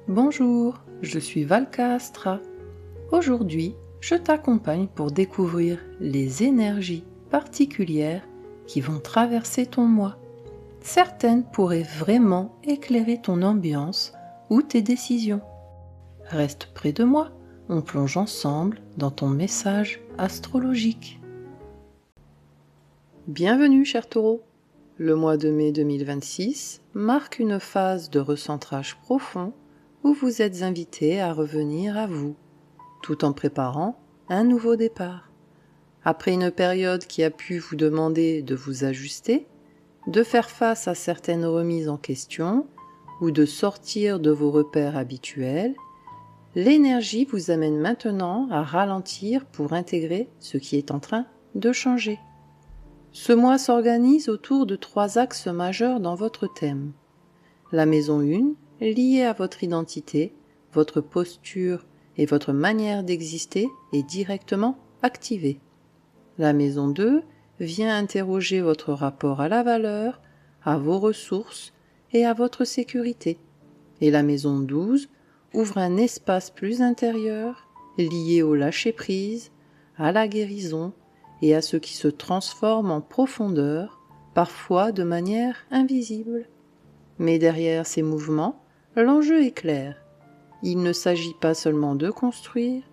Bonjour, je suis Valka Astra. Aujourd'hui, je t'accompagne pour découvrir les énergies particulières qui vont traverser ton moi. Certaines pourraient vraiment éclairer ton ambiance ou tes décisions. Reste près de moi, on plonge ensemble dans ton message astrologique. Bienvenue, cher Taureau. Le mois de mai 2026 marque une phase de recentrage profond où vous êtes invité à revenir à vous, tout en préparant un nouveau départ. Après une période qui a pu vous demander de vous ajuster, de faire face à certaines remises en question ou de sortir de vos repères habituels, l'énergie vous amène maintenant à ralentir pour intégrer ce qui est en train de changer. Ce mois s'organise autour de 3 axes majeurs dans votre thème. La maison 1, liée à votre identité, votre posture et votre manière d'exister, est directement activée. La maison 2 vient interroger votre rapport à la valeur, à vos ressources et à votre sécurité. Et la maison 12 ouvre un espace plus intérieur, lié au lâcher-prise, à la guérison et à ce qui se transforme en profondeur, parfois de manière invisible. Mais derrière ces mouvements, l'enjeu est clair. Il ne s'agit pas seulement de construire,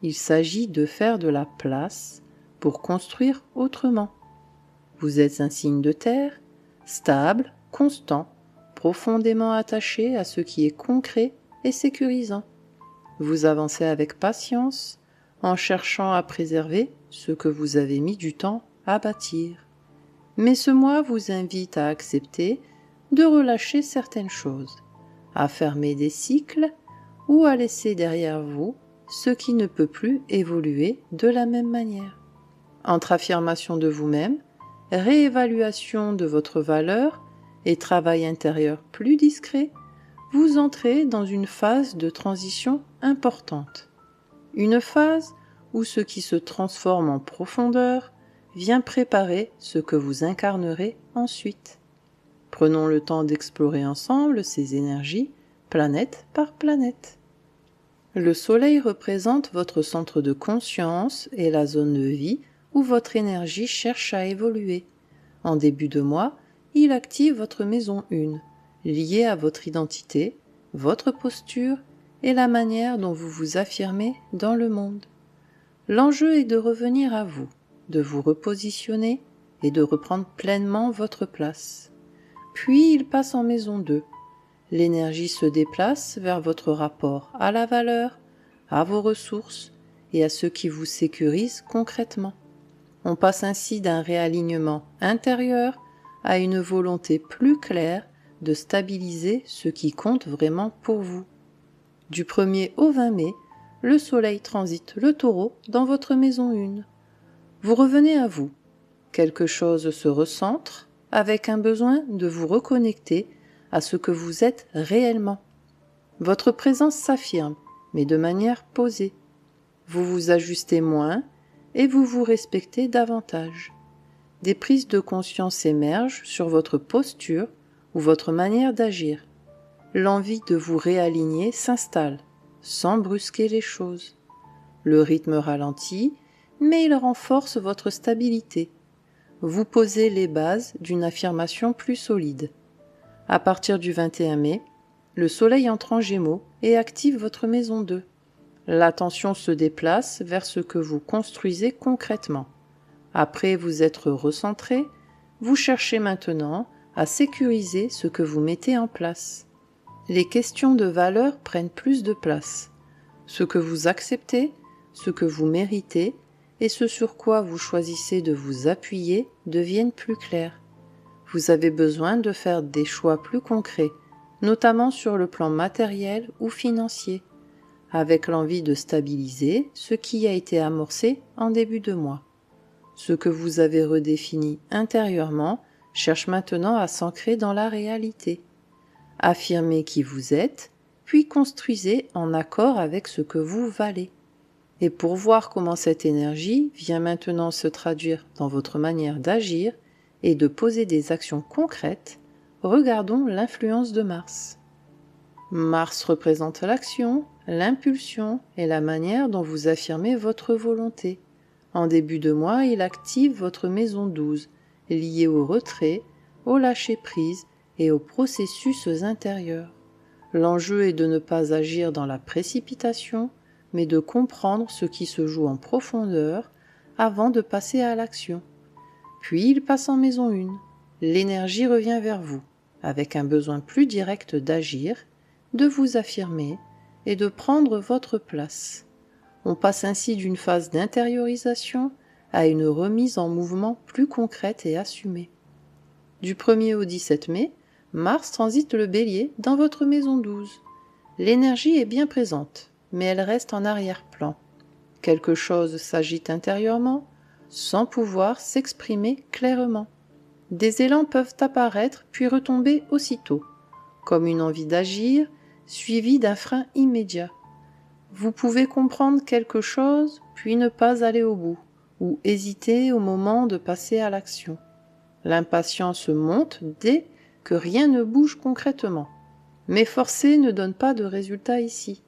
il s'agit de faire de la place pour construire autrement. Vous êtes un signe de terre, stable, constant, profondément attaché à ce qui est concret et sécurisant. Vous avancez avec patience, en cherchant à préserver ce que vous avez mis du temps à bâtir. Mais ce mois vous invite à accepter de relâcher certaines choses, à fermer des cycles ou à laisser derrière vous ce qui ne peut plus évoluer de la même manière. Entre affirmation de vous-même, réévaluation de votre valeur et travail intérieur plus discret, vous entrez dans une phase de transition importante. Une phase où ce qui se transforme en profondeur vient préparer ce que vous incarnerez ensuite. Prenons le temps d'explorer ensemble ces énergies, planète par planète. Le Soleil représente votre centre de conscience et la zone de vie où votre énergie cherche à évoluer. En début de mois, il active votre maison 1, liée à votre identité, votre posture et la manière dont vous vous affirmez dans le monde. L'enjeu est de revenir à vous, de vous repositionner et de reprendre pleinement votre place. Puis il passe en maison 2. L'énergie se déplace vers votre rapport à la valeur, à vos ressources et à ce qui vous sécurise concrètement. On passe ainsi d'un réalignement intérieur à une volonté plus claire de stabiliser ce qui compte vraiment pour vous. Du 1er au 20 mai, le Soleil transite le Taureau dans votre maison 1. Vous revenez à vous. Quelque chose se recentre avec un besoin de vous reconnecter à ce que vous êtes réellement. Votre présence s'affirme, mais de manière posée. Vous vous ajustez moins et vous vous respectez davantage. Des prises de conscience émergent sur votre posture ou votre manière d'agir. L'envie de vous réaligner s'installe, sans brusquer les choses. Le rythme ralentit, mais il renforce votre stabilité. Vous posez les bases d'une affirmation plus solide. À partir du 21 mai, le Soleil entre en Gémeaux et active votre maison 2. L'attention se déplace vers ce que vous construisez concrètement. Après vous être recentré, vous cherchez maintenant à sécuriser ce que vous mettez en place. Les questions de valeur prennent plus de place. Ce que vous acceptez, ce que vous méritez et ce sur quoi vous choisissez de vous appuyer deviennent plus clairs. Vous avez besoin de faire des choix plus concrets, notamment sur le plan matériel ou financier, avec l'envie de stabiliser ce qui a été amorcé en début de mois. Ce que vous avez redéfini intérieurement cherche maintenant à s'ancrer dans la réalité. Affirmez qui vous êtes, puis construisez en accord avec ce que vous valez. Et pour voir comment cette énergie vient maintenant se traduire dans votre manière d'agir et de poser des actions concrètes, regardons l'influence de Mars. Mars représente l'action, l'impulsion et la manière dont vous affirmez votre volonté. En début de mois, il active votre maison 12, liée au retrait, au lâcher-prise et aux processus intérieurs. L'enjeu est de ne pas agir dans la précipitation, mais de comprendre ce qui se joue en profondeur avant de passer à l'action. Puis il passe en maison 1. L'énergie revient vers vous, avec un besoin plus direct d'agir, de vous affirmer et de prendre votre place. On passe ainsi d'une phase d'intériorisation à une remise en mouvement plus concrète et assumée. Du 1er au 17 mai, Mars transite le Bélier dans votre maison 12. L'énergie est bien présente, mais elle reste en arrière-plan. Quelque chose s'agite intérieurement, sans pouvoir s'exprimer clairement. Des élans peuvent apparaître puis retomber aussitôt, comme une envie d'agir, suivie d'un frein immédiat. Vous pouvez comprendre quelque chose, puis ne pas aller au bout, ou hésiter au moment de passer à l'action. L'impatience monte dès que rien ne bouge concrètement. Mais forcer ne donne pas de résultat ici.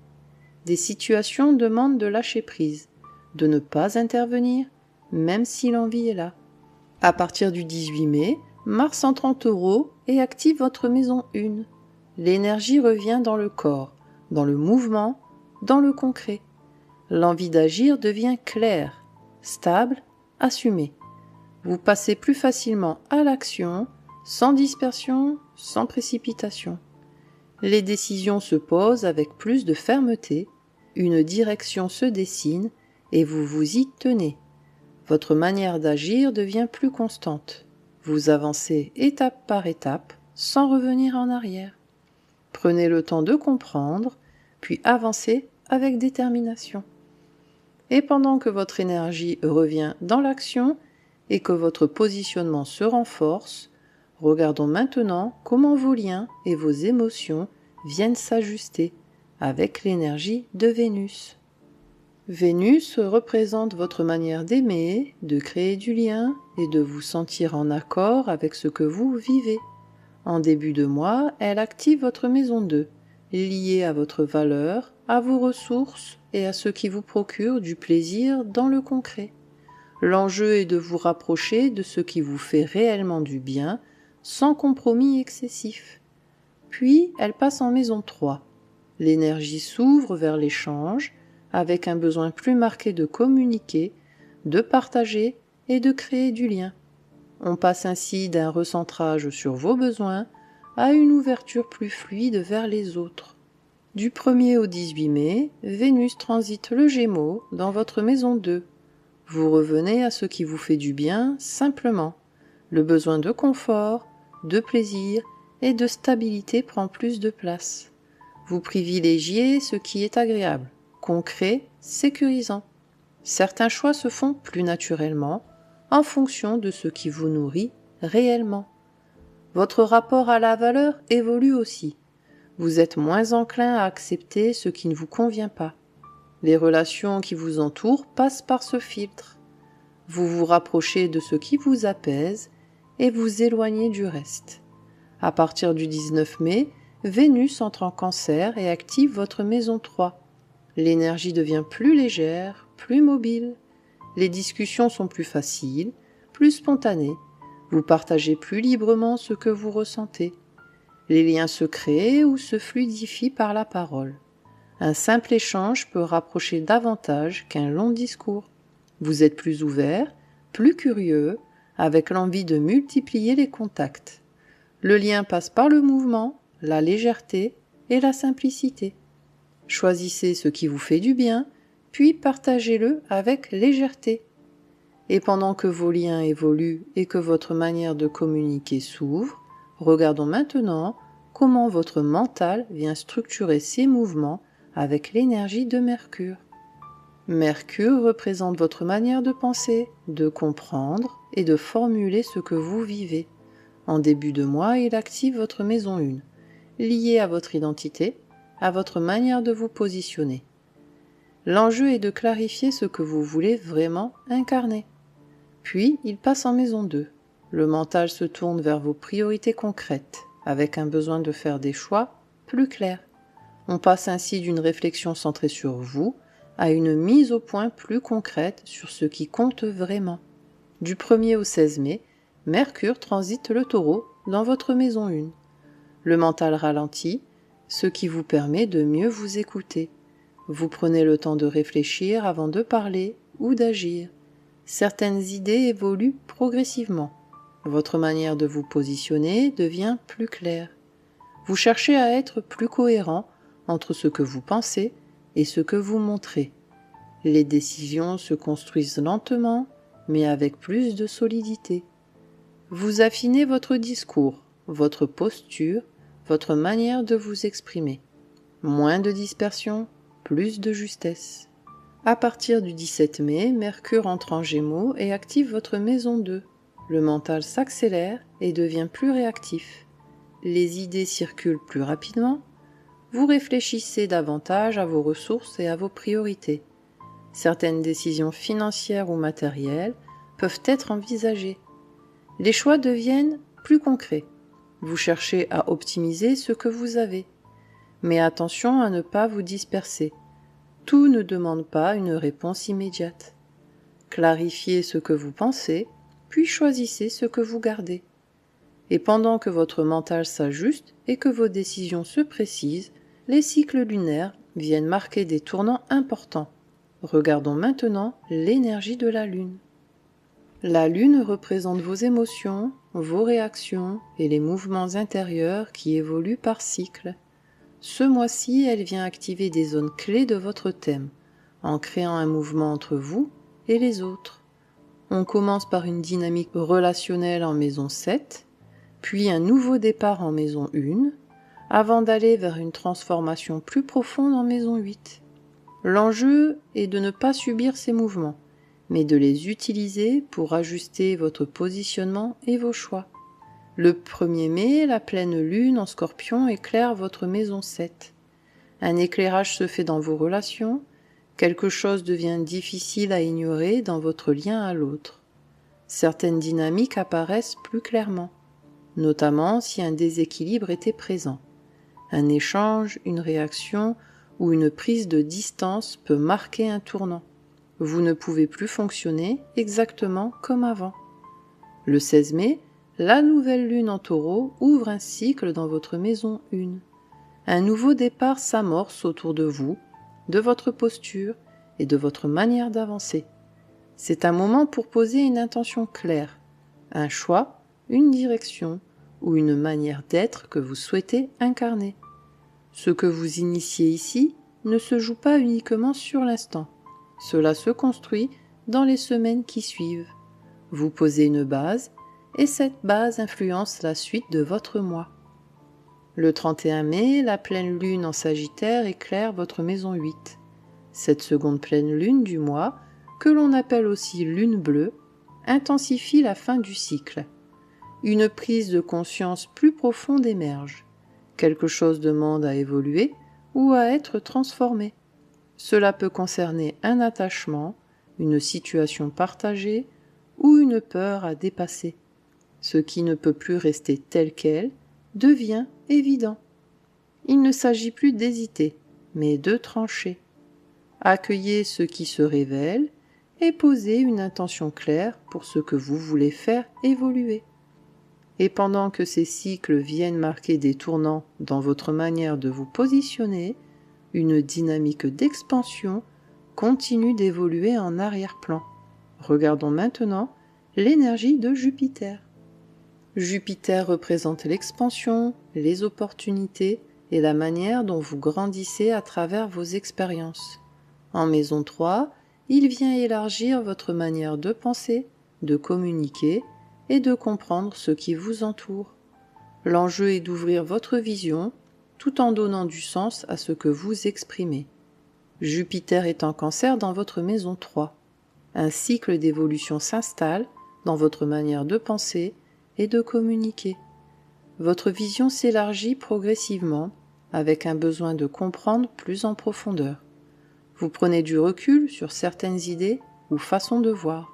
Des situations demandent de lâcher prise, de ne pas intervenir, même si l'envie est là. À partir du 18 mai, Mars entre en Taureau et active votre maison 1. L'énergie revient dans le corps, dans le mouvement, dans le concret. L'envie d'agir devient claire, stable, assumée. Vous passez plus facilement à l'action, sans dispersion, sans précipitation. Les décisions se posent avec plus de fermeté, une direction se dessine et vous vous y tenez. Votre manière d'agir devient plus constante. Vous avancez étape par étape, sans revenir en arrière. Prenez le temps de comprendre, puis avancez avec détermination. Et pendant que votre énergie revient dans l'action et que votre positionnement se renforce, regardons maintenant comment vos liens et vos émotions viennent s'ajuster avec l'énergie de Vénus. Vénus représente votre manière d'aimer, de créer du lien et de vous sentir en accord avec ce que vous vivez. En début de mois, elle active votre maison 2, liée à votre valeur, à vos ressources et à ce qui vous procure du plaisir dans le concret. L'enjeu est de vous rapprocher de ce qui vous fait réellement du bien, sans compromis excessif. Puis, elle passe en maison 3. L'énergie s'ouvre vers l'échange, avec un besoin plus marqué de communiquer, de partager et de créer du lien. On passe ainsi d'un recentrage sur vos besoins à une ouverture plus fluide vers les autres. Du 1er au 18 mai, Vénus transite le Gémeaux dans votre maison 2. Vous revenez à ce qui vous fait du bien simplement. Le besoin de confort, de plaisir et de stabilité prend plus de place. Vous privilégiez ce qui est agréable, concret, sécurisant. Certains choix se font plus naturellement en fonction de ce qui vous nourrit réellement. Votre rapport à la valeur évolue aussi. Vous êtes moins enclin à accepter ce qui ne vous convient pas. Les relations qui vous entourent passent par ce filtre. Vous vous rapprochez de ce qui vous apaise et vous éloignez du reste. À partir du 19 mai, Vénus entre en Cancer et active votre maison 3. L'énergie devient plus légère, plus mobile. Les discussions sont plus faciles, plus spontanées. Vous partagez plus librement ce que vous ressentez. Les liens se créent ou se fluidifient par la parole. Un simple échange peut rapprocher davantage qu'un long discours. Vous êtes plus ouvert, plus curieux, avec l'envie de multiplier les contacts. Le lien passe par le mouvement, la légèreté et la simplicité. Choisissez ce qui vous fait du bien, puis partagez-le avec légèreté. Et pendant que vos liens évoluent et que votre manière de communiquer s'ouvre, regardons maintenant comment votre mental vient structurer ses mouvements avec l'énergie de Mercure. Mercure représente votre manière de penser, de comprendre et de formuler ce que vous vivez. En début de mois, il active votre maison 1, liée à votre identité, à votre manière de vous positionner. L'enjeu est de clarifier ce que vous voulez vraiment incarner. Puis, il passe en maison 2. Le mental se tourne vers vos priorités concrètes, avec un besoin de faire des choix plus clairs. On passe ainsi d'une réflexion centrée sur vous à une mise au point plus concrète sur ce qui compte vraiment. Du 1er au 16 mai, Mercure transite le Taureau dans votre maison 1. Le mental ralentit, ce qui vous permet de mieux vous écouter. Vous prenez le temps de réfléchir avant de parler ou d'agir. Certaines idées évoluent progressivement. Votre manière de vous positionner devient plus claire. Vous cherchez à être plus cohérent entre ce que vous pensez et ce que vous montrez. Les décisions se construisent lentement, mais avec plus de solidité. Vous affinez votre discours, votre posture, votre manière de vous exprimer. Moins de dispersion, plus de justesse. À partir du 17 mai, Mercure entre en Gémeaux et active votre maison 2. Le mental s'accélère et devient plus réactif. Les idées circulent plus rapidement. Vous réfléchissez davantage à vos ressources et à vos priorités. Certaines décisions financières ou matérielles peuvent être envisagées. Les choix deviennent plus concrets. Vous cherchez à optimiser ce que vous avez. Mais attention à ne pas vous disperser. Tout ne demande pas une réponse immédiate. Clarifiez ce que vous pensez, puis choisissez ce que vous gardez. Et pendant que votre mental s'ajuste et que vos décisions se précisent, les cycles lunaires viennent marquer des tournants importants. Regardons maintenant l'énergie de la Lune. La Lune représente vos émotions, vos réactions et les mouvements intérieurs qui évoluent par cycle. Ce mois-ci, elle vient activer des zones clés de votre thème, en créant un mouvement entre vous et les autres. On commence par une dynamique relationnelle en maison 7, puis un nouveau départ en maison 1, avant d'aller vers une transformation plus profonde en maison 8. L'enjeu est de ne pas subir ces mouvements, mais de les utiliser pour ajuster votre positionnement et vos choix. Le 1er mai, la pleine lune en Scorpion éclaire votre maison 7. Un éclairage se fait dans vos relations, quelque chose devient difficile à ignorer dans votre lien à l'autre. Certaines dynamiques apparaissent plus clairement, notamment si un déséquilibre était présent. Un échange, une réaction ou une prise de distance peut marquer un tournant. Vous ne pouvez plus fonctionner exactement comme avant. Le 16 mai, la nouvelle lune en Taureau ouvre un cycle dans votre maison 1. Un nouveau départ s'amorce autour de vous, de votre posture et de votre manière d'avancer. C'est un moment pour poser une intention claire, un choix, une direction ou une manière d'être que vous souhaitez incarner. Ce que vous initiez ici ne se joue pas uniquement sur l'instant. Cela se construit dans les semaines qui suivent. Vous posez une base et cette base influence la suite de votre mois. Le 31 mai, la pleine lune en Sagittaire éclaire votre maison 8. Cette seconde pleine lune du mois, que l'on appelle aussi lune bleue, intensifie la fin du cycle. Une prise de conscience plus profonde émerge. Quelque chose demande à évoluer ou à être transformé. Cela peut concerner un attachement, une situation partagée ou une peur à dépasser. Ce qui ne peut plus rester tel quel devient évident. Il ne s'agit plus d'hésiter, mais de trancher. Accueillez ce qui se révèle et posez une intention claire pour ce que vous voulez faire évoluer. Et pendant que ces cycles viennent marquer des tournants dans votre manière de vous positionner, une dynamique d'expansion continue d'évoluer en arrière-plan. Regardons maintenant l'énergie de Jupiter. Jupiter représente l'expansion, les opportunités et la manière dont vous grandissez à travers vos expériences. En maison 3, il vient élargir votre manière de penser, de communiquer et de comprendre ce qui vous entoure. L'enjeu est d'ouvrir votre vision tout en donnant du sens à ce que vous exprimez. Jupiter est en Cancer dans votre maison 3. Un cycle d'évolution s'installe dans votre manière de penser et de communiquer. Votre vision s'élargit progressivement avec un besoin de comprendre plus en profondeur. Vous prenez du recul sur certaines idées ou façons de voir.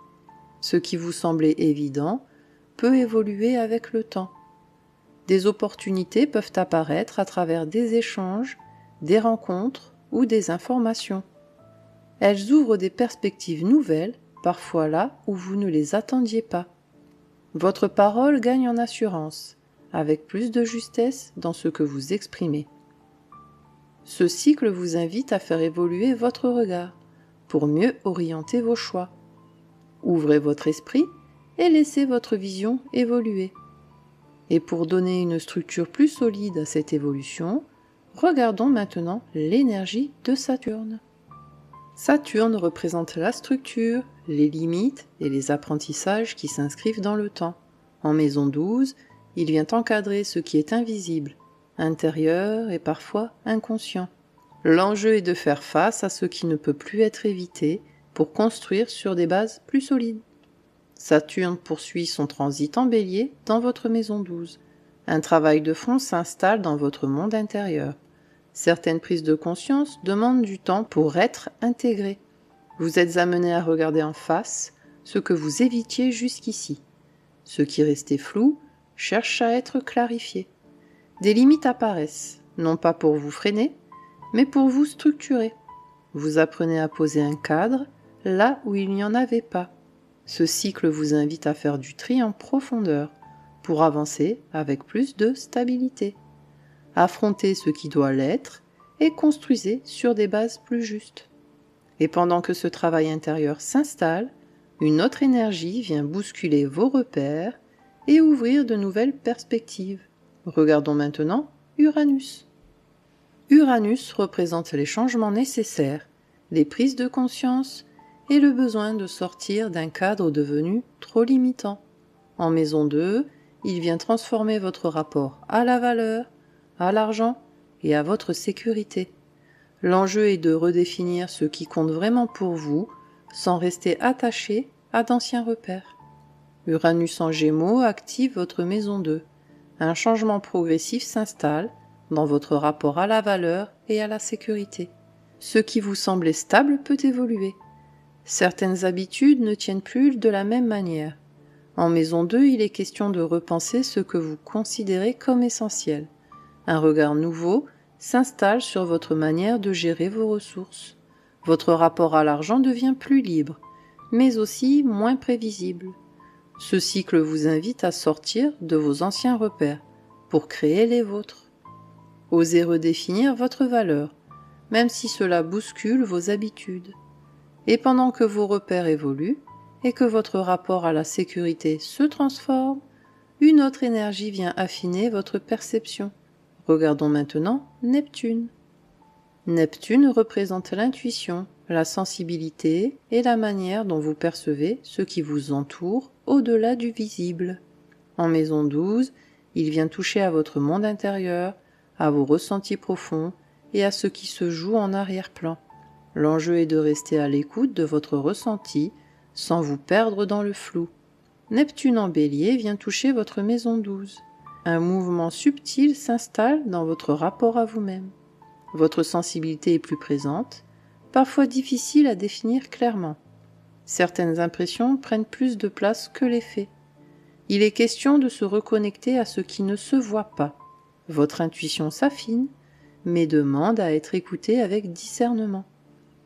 Ce qui vous semblait évident peut évoluer avec le temps. Des opportunités peuvent apparaître à travers des échanges, des rencontres ou des informations. Elles ouvrent des perspectives nouvelles, parfois là où vous ne les attendiez pas. Votre parole gagne en assurance, avec plus de justesse dans ce que vous exprimez. Ce cycle vous invite à faire évoluer votre regard pour mieux orienter vos choix. Ouvrez votre esprit et laissez votre vision évoluer. Et pour donner une structure plus solide à cette évolution, regardons maintenant l'énergie de Saturne. Saturne représente la structure, les limites et les apprentissages qui s'inscrivent dans le temps. En maison 12, il vient encadrer ce qui est invisible, intérieur et parfois inconscient. L'enjeu est de faire face à ce qui ne peut plus être évité pour construire sur des bases plus solides. Saturne poursuit son transit en Bélier dans votre maison 12. Un travail de fond s'installe dans votre monde intérieur. Certaines prises de conscience demandent du temps pour être intégrées. Vous êtes amené à regarder en face ce que vous évitiez jusqu'ici. Ce qui restait flou cherche à être clarifié. Des limites apparaissent, non pas pour vous freiner, mais pour vous structurer. Vous apprenez à poser un cadre là où il n'y en avait pas. Ce cycle vous invite à faire du tri en profondeur pour avancer avec plus de stabilité. Affrontez ce qui doit l'être et construisez sur des bases plus justes. Et pendant que ce travail intérieur s'installe, une autre énergie vient bousculer vos repères et ouvrir de nouvelles perspectives. Regardons maintenant Uranus. Uranus représente les changements nécessaires, les prises de conscience et le besoin de sortir d'un cadre devenu trop limitant. En maison 2, il vient transformer votre rapport à la valeur, à l'argent et à votre sécurité. L'enjeu est de redéfinir ce qui compte vraiment pour vous sans rester attaché à d'anciens repères. Uranus en Gémeaux active votre maison 2. Un changement progressif s'installe dans votre rapport à la valeur et à la sécurité. Ce qui vous semblait stable peut évoluer. Certaines habitudes ne tiennent plus de la même manière. En maison 2, il est question de repenser ce que vous considérez comme essentiel. Un regard nouveau s'installe sur votre manière de gérer vos ressources. Votre rapport à l'argent devient plus libre, mais aussi moins prévisible. Ce cycle vous invite à sortir de vos anciens repères pour créer les vôtres. Osez redéfinir votre valeur, même si cela bouscule vos habitudes. Et pendant que vos repères évoluent et que votre rapport à la sécurité se transforme, une autre énergie vient affiner votre perception. Regardons maintenant Neptune. Neptune représente l'intuition, la sensibilité et la manière dont vous percevez ce qui vous entoure au-delà du visible. En maison 12, il vient toucher à votre monde intérieur, à vos ressentis profonds et à ce qui se joue en arrière-plan. L'enjeu est de rester à l'écoute de votre ressenti sans vous perdre dans le flou. Neptune en Bélier vient toucher votre maison 12. Un mouvement subtil s'installe dans votre rapport à vous-même. Votre sensibilité est plus présente, parfois difficile à définir clairement. Certaines impressions prennent plus de place que les faits. Il est question de se reconnecter à ce qui ne se voit pas. Votre intuition s'affine, mais demande à être écoutée avec discernement.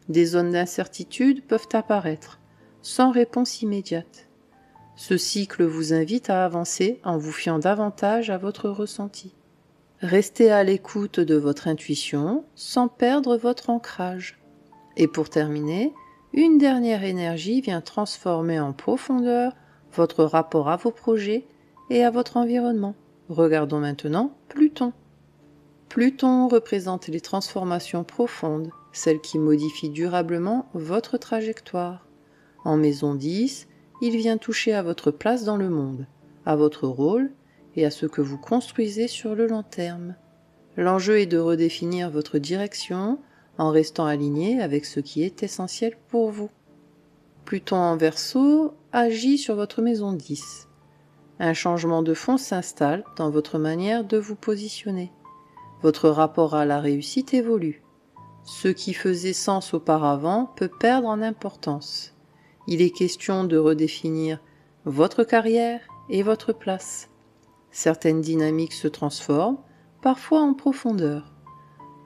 Des zones d'incertitude peuvent apparaître, sans réponse immédiate. Ce cycle vous invite à avancer en vous fiant davantage à votre ressenti. Restez à l'écoute de votre intuition sans perdre votre ancrage. Et pour terminer, une dernière énergie vient transformer en profondeur votre rapport à vos projets et à votre environnement. Regardons maintenant Pluton. Pluton représente les transformations profondes, celles qui modifient durablement votre trajectoire. En maison 10, il vient toucher à votre place dans le monde, à votre rôle et à ce que vous construisez sur le long terme. L'enjeu est de redéfinir votre direction en restant aligné avec ce qui est essentiel pour vous. Pluton en Verseau agit sur votre maison 10. Un changement de fond s'installe dans votre manière de vous positionner. Votre rapport à la réussite évolue. Ce qui faisait sens auparavant peut perdre en importance. Il est question de redéfinir votre carrière et votre place. Certaines dynamiques se transforment, parfois en profondeur.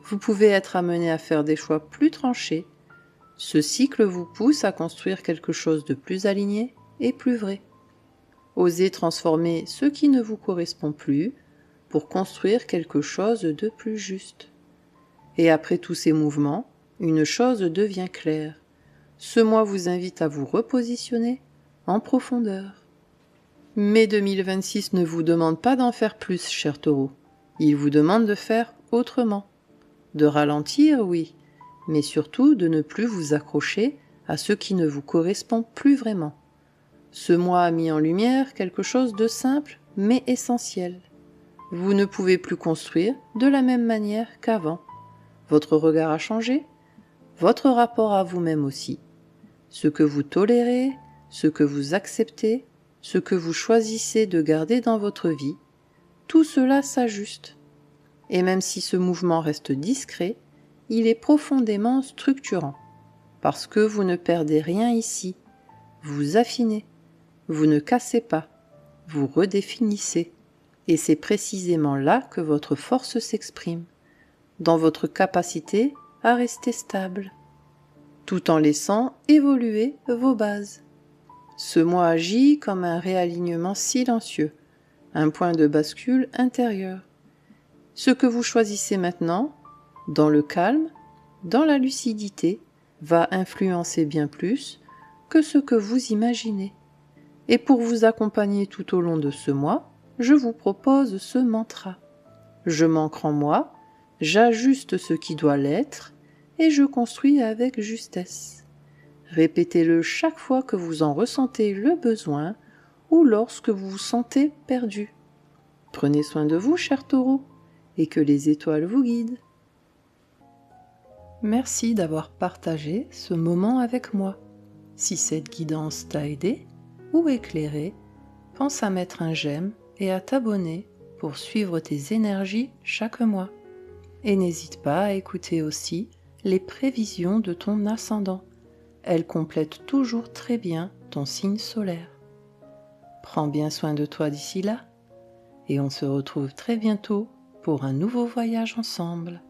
vous pouvez être amené à faire des choix plus tranchés. Ce cycle vous pousse à construire quelque chose de plus aligné et plus vrai. Osez transformer ce qui ne vous correspond plus pour construire quelque chose de plus juste. Et après tous ces mouvements, une chose devient claire. Ce mois vous invite à vous repositionner en profondeur. Mai 2026 ne vous demande pas d'en faire plus, cher Taureau. Il vous demande de faire autrement. De ralentir, oui, mais surtout de ne plus vous accrocher à ce qui ne vous correspond plus vraiment. Ce mois a mis en lumière quelque chose de simple mais essentiel. Vous ne pouvez plus construire de la même manière qu'avant. Votre regard a changé, votre rapport à vous-même aussi. Ce que vous tolérez, ce que vous acceptez, ce que vous choisissez de garder dans votre vie, tout cela s'ajuste. Et même si ce mouvement reste discret, il est profondément structurant, parce que vous ne perdez rien ici, vous affinez, vous ne cassez pas, vous redéfinissez, et c'est précisément là que votre force s'exprime, dans votre capacité à rester stable, tout en laissant évoluer vos bases. Ce mois agit comme un réalignement silencieux, un point de bascule intérieur. Ce que vous choisissez maintenant, dans le calme, dans la lucidité, va influencer bien plus que ce que vous imaginez. Et pour vous accompagner tout au long de ce mois, je vous propose ce mantra. Je m'ancre en moi, j'ajuste ce qui doit l'être et je construis avec justesse. Répétez-le chaque fois que vous en ressentez le besoin ou lorsque vous vous sentez perdu. Prenez soin de vous, cher Taureau, et que les étoiles vous guident. Merci d'avoir partagé ce moment avec moi. Si cette guidance t'a aidé ou éclairé, pense à mettre un j'aime et à t'abonner pour suivre tes énergies chaque mois. Et n'hésite pas à écouter aussi les prévisions de ton ascendant. Elles complètent toujours très bien ton signe solaire. Prends bien soin de toi d'ici là, et on se retrouve très bientôt pour un nouveau voyage ensemble.